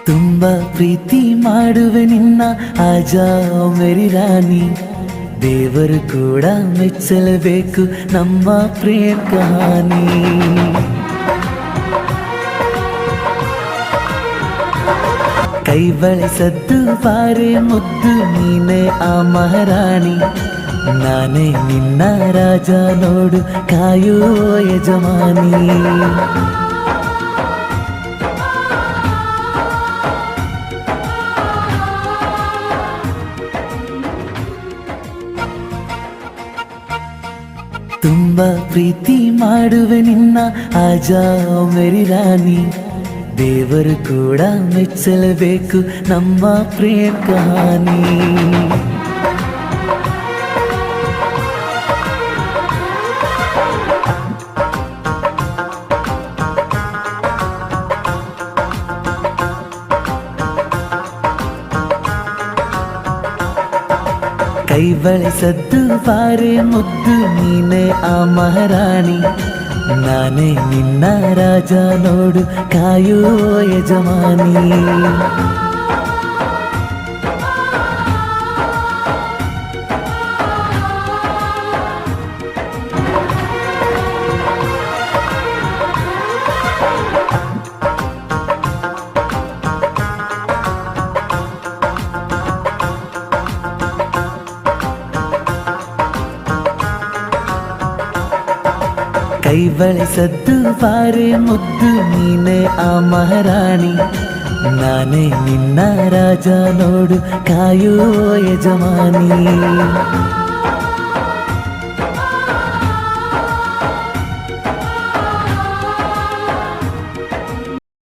ತುಂಬ ಪ್ರೀತಿ ಮಾಡುವೆ ನಿನ್ನ ಆಜಾ ಮೇರಿ ರಾಣಿ. ದೇವರು ಕೂಡ ಮೆಚ್ಚಲೇಬೇಕು ನಮ್ಮ ಪ್ರೇಮ ಕಹಾನಿ. ಕೈ ಬಳಿಸದ್ದು ಬಾರೆ ಮುದ್ದು ನೀನೇ ಆ ಮಹಾರಾಣಿ. ನಾನೇ ನಿನ್ನ ರಾಜ ನೋಡು ಕಾಯುವ ಯಜಮಾನಿ. ತುಂಬ ಪ್ರೀತಿ ಮಾಡುವೆ ನಿನ್ನ ಆಜಾ ಮೇರಿ ರಾಣಿ. ದೇವರು ಕೂಡ ಮೆಚ್ಚಲೇಬೇಕು ನಮ್ಮ ಪ್ರೇಮ ಕಹಾನಿ. ಕೈ ಬಳಿಸದ್ದು ಬಾರೆ ಮುದ್ದು ನೀನೇ ಆ ಮಹಾರಾಣಿ. ನಾನೇ ನಿನ್ನ ರಾಜ ನೋಡು ಕಾಯುವ ಯಜಮಾನಿ. ಕೈ ಬಳಿಸದ್ದು ಬಾರೆ ಮುದ್ದು ನೀನೇ ಆ ಮಹಾರಾಣಿ. ನಾನೇ ನಿನ್ನ ರಾಜ ನೋಡು ಕಾಯುವ ಯಜಮಾನಿ.